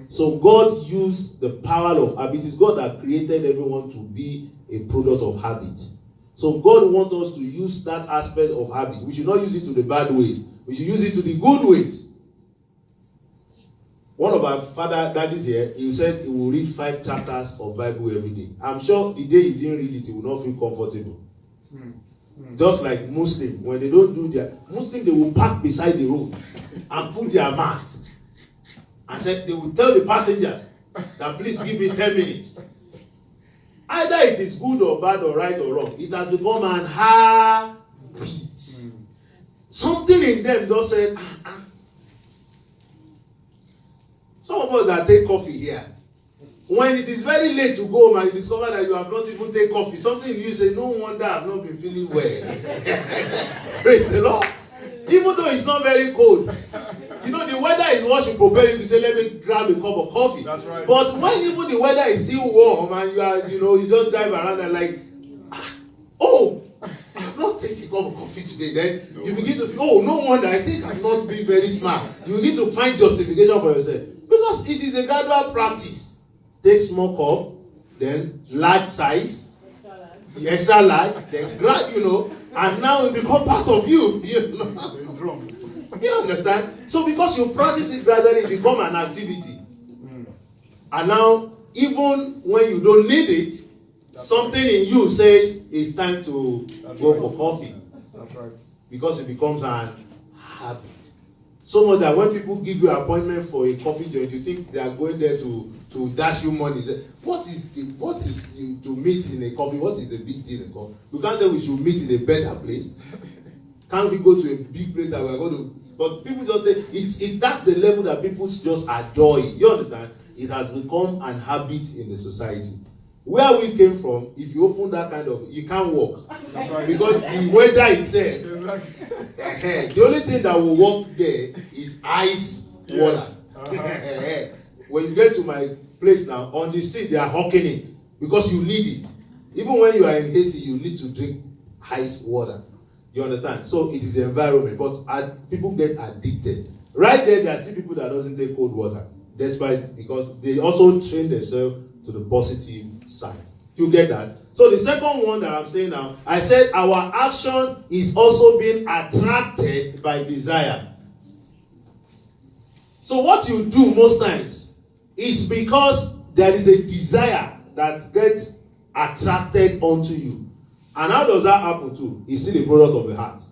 So God used the power of habit. It's God that created everyone to be a product of habit. So God wants us to use that aspect of habit. We should not use it to the bad ways. We should use it to the good ways. One of our father daddies here, he said he will read 5 chapters of Bible every day. I'm sure the day he didn't read it, he will not feel comfortable. Just like Muslim, when they don't do their Muslim, they will park beside the road and put their mat and say they will tell the passengers that please give me 10 minutes. Either it is good or bad or right or wrong, it has become an habit. Something in them just said, Some of us that take coffee here, when it is very late to go home and you discover that you have not even taken coffee, something in you say, no wonder I've not been feeling well. Praise the Lord. Even though it's not very cold. You know, the weather is what should prepare you to say, let me grab a cup of coffee. That's right. But when even the weather is still warm and you are, you just drive around and like, oh, I have not taken a cup of coffee today. Then you begin to feel, oh, no wonder, I think I'm not being very smart. You begin to find justification for yourself. Because it is a gradual practice. Take small cup, then large size, extra large, then and now it become part of you. You understand? So because you practice it gradually, it become an activity. And now, even when you don't need it, something in you says it's time to go for coffee. That's right. Because it becomes an habit. So much that when people give you an appointment for a coffee joint, you think they are going there to dash you money. Say, what is you to meet in a coffee? What is the big deal in coffee? You can't say we should meet in a better place. Can't we go to a big place that we are going to? But people just say that's the level that people just adore it. You understand? It has become an habit in the society. Where we came from, if you open that kind of, you can't walk. Right. Because the weather itself, the only thing that will work there is ice water. When you get to my place now, on the street, they are hawking it because you need it. Even when you are in AC, you need to drink ice water. You understand? So it is the environment. But people get addicted. Right there are still people that doesn't take cold water. Because they also train themselves to the positive side. You get that? So the second one that I'm saying now, I said our action is also being attracted by desire. So what you do most times is because there is a desire that gets attracted onto you. And how does that happen too? It's still a product of the heart.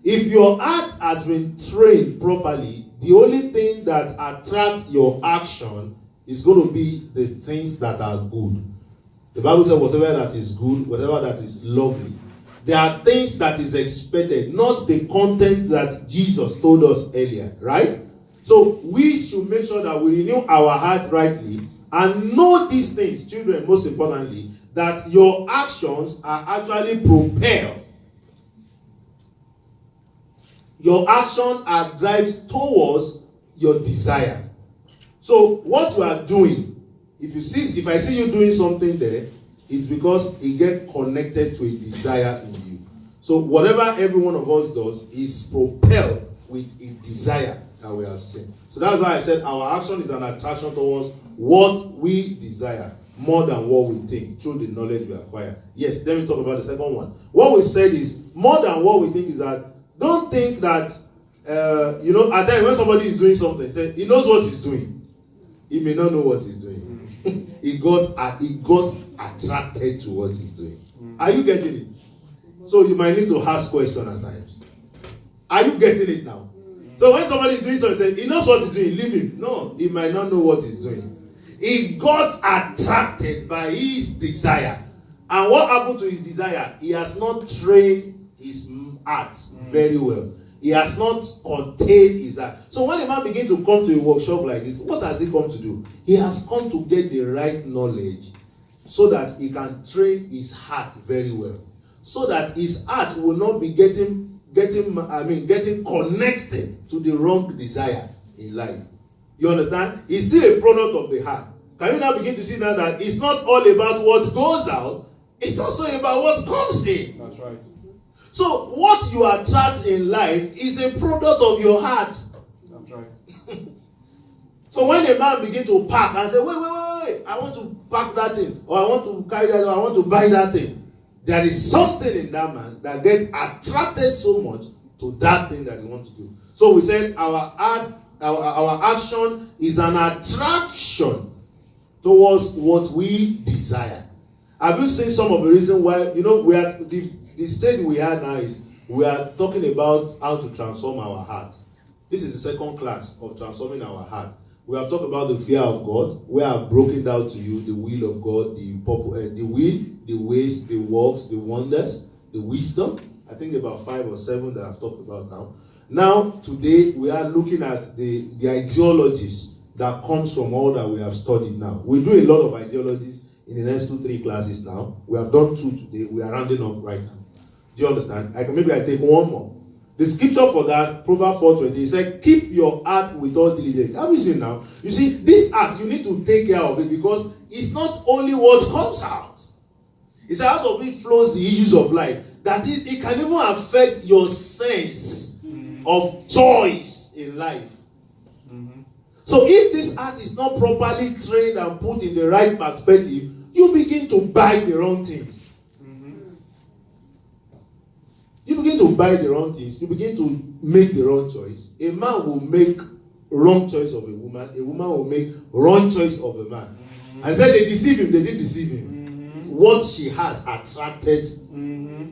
If your heart has been trained properly, the only thing that attracts your action is going to be the things that are good. The Bible says whatever that is good, whatever that is lovely. There are things that is expected, not the content that Jesus told us earlier, right? So we should make sure that we renew our heart rightly and know these things, children, most importantly, that your actions are actually propelled. Your action are drives towards your desire. So what you are doing, if I see you doing something there, it's because it gets connected to a desire in you. So whatever every one of us does is propelled with a desire that we have seen. So that's why I said our action is an attraction towards what we desire more than what we think through the knowledge we acquire. Yes, let me talk about the second one. What we said is more than what we think is that don't think that at times when somebody is doing something, he knows what he's doing. He may not know what he's doing. He got attracted to what he's doing. Are you getting it? So you might need to ask questions at times. Are you getting it now? So when somebody is doing something, he knows what he's doing, leave him. No, he might not know what he's doing. He got attracted by his desire. And what happened to his desire? He has not trained his heart very well. He has not contained his heart. So when a man begins to come to a workshop like this, what has he come to do? He has come to get the right knowledge so that he can train his heart very well. So that his heart will not be getting connected to the wrong desire in life. You understand? It's still a product of the heart. Can you now begin to see now that it's not all about what goes out, it's also about what comes in. That's right. So what you attract in life is a product of your heart. That's right. So when a man begin to pack and say, wait, I want to pack that thing, or I want to carry that, or I want to buy that thing, there is something in that man that gets attracted so much to that thing that he wants to do. So we said our action is an attraction towards what we desire. Have you seen some of the reason why, we are the stage we are now is we are talking about how to transform our heart. This is the second class of transforming our heart. We have talked about the fear of God. We have broken down to you the will of God, the will, the ways, the works, the wonders, the wisdom. I think about 5 or 7 that I've talked about now. Now, today, we are looking at the ideologies that comes from all that we have studied now. We do a lot of ideologies in the next 2-3 classes now. We have done 2 today. We are rounding up right now. Do you understand? Maybe I take one more. The scripture for that, Proverbs 4:20, it said, keep your heart with all diligence. Have you seen now? You see, this heart, you need to take care of it because it's not only what comes out. It's out of it flows the issues of life. That is, it can even affect your sense of choice in life. So if this heart is not properly trained and put in the right perspective, you begin to buy the wrong things. You begin to buy the wrong things. You begin to make the wrong choice. A man will make wrong choice of a woman. A woman will make wrong choice of a man. And said they deceive him. They didn't deceive him. What she has attracted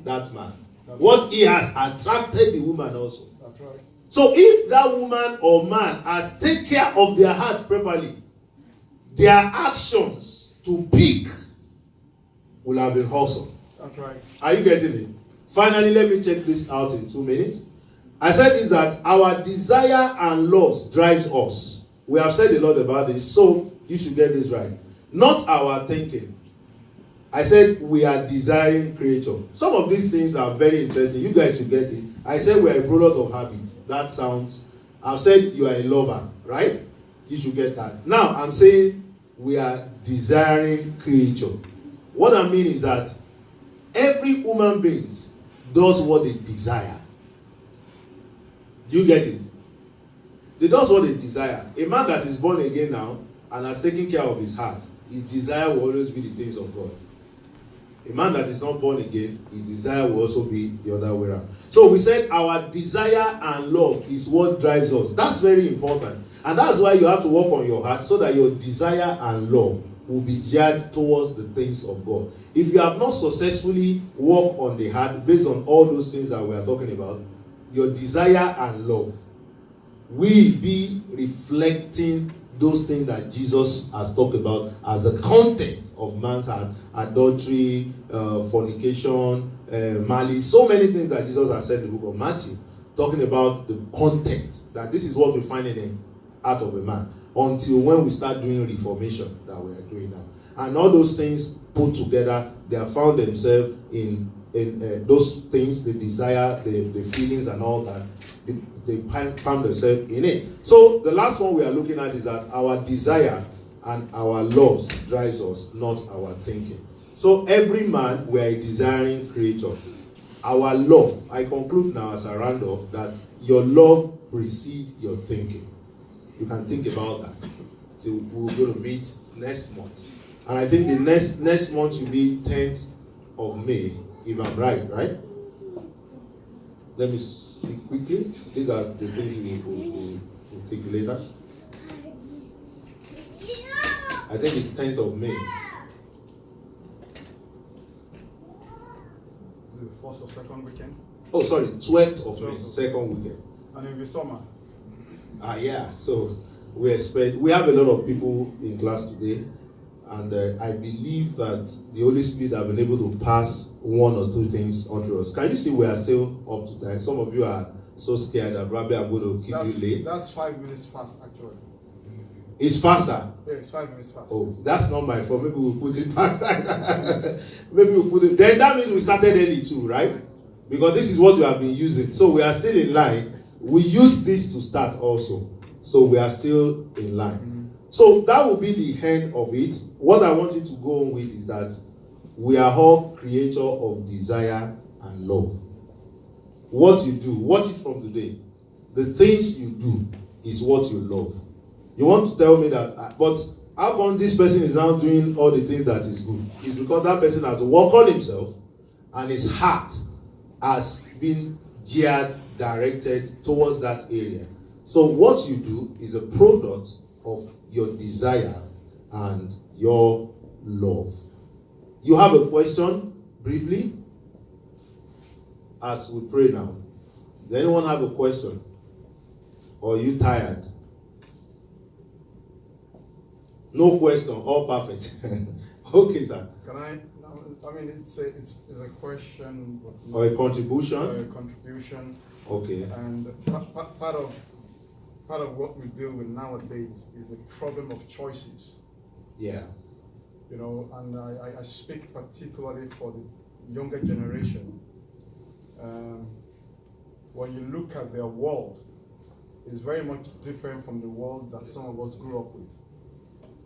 that man. What he has attracted the woman also. That's right. So if that woman or man has taken care of their heart properly, their actions to pick will have been wholesome. That's right. Are you getting it? Finally, let me check this out in 2 minutes. I said this, that our desire and loves drives us. We have said a lot about this, so you should get this right. Not our thinking. I said we are desiring creature. Some of these things are very interesting. You guys should get it. I said we are a product of habit. That sounds... I've said you are a lover, right? You should get that. Now, I'm saying we are desiring creature. What I mean is that every human being does what they desire. Do you get it? They does what they desire. A man that is born again now and has taken care of his heart, his desire will always be the things of God. A man that is not born again, his desire will also be the other way around. So we said our desire and love is what drives us. That's very important. And that's why you have to work on your heart so that your desire and love will be geared towards the things of God. If you have not successfully worked on the heart based on all those things that we are talking about, your desire and love will be reflecting those things that Jesus has talked about as the content of man's heart: adultery, fornication, malice, so many things that Jesus has said in the book of Matthew, talking about the content, that this is what we find in the heart of a man, until when we start doing reformation that we are doing now. And all those things put together, they have found themselves in those things, the desire, the feelings and all that, they found themselves in it. So the last one we are looking at is that our desire and our loves drives us, not our thinking. So every man, we are a desiring creature. Our love, I conclude now as a round-up, that your love precedes your thinking. You can think about that. So we're going to meet next month. And I think the next month will be 10th of May, if I'm right? Let me speak quickly. These are the things we'll think later. I think it's 10th of May. Is it the first or second weekend? Oh, sorry, 12th of May, second weekend. And it'll be summer. Yeah. So we have a lot of people in class today. And I believe that the Holy Spirit have been able to pass 1 or 2 things onto us. Can you see we are still up to time? Some of you are so scared that probably I'm going to keep you late. That's 5 minutes fast, actually. It's faster? Yeah, it's 5 minutes fast. Oh, that's not my fault. Maybe we'll put it back. Maybe we'll put it. Then that means we started early too, right? Because this is what we have been using. So we are still in line. We use this to start also. So we are still in line. Mm-hmm. So that will be the end of it. What I want you to go on with is that we are all creatures of desire and love. What you do, watch it from today. The things you do is what you love. You want to tell me that, but how come this person is now doing all the things that is good? It's because that person has worked on himself and his heart has been geared, directed towards that area. So what you do is a product of your desire and your love. You have a question, briefly, as we pray now. Does anyone have a question? Or are you tired? No question, all perfect. Okay, sir. Can I mean, it's a question. Or a contribution? Or a contribution. Okay. And part of what we deal with nowadays is the problem of choices. Yeah. You know, and I speak particularly for the younger generation. When you look at their world, it's very much different from the world that some of us grew up with.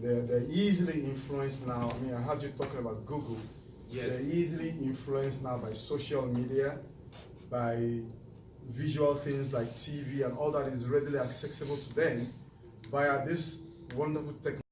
They're easily influenced now. I mean, I heard you talking about Google. Yes. They're easily influenced now by social media, by visual things like TV, and all that is readily accessible to them via this wonderful technology.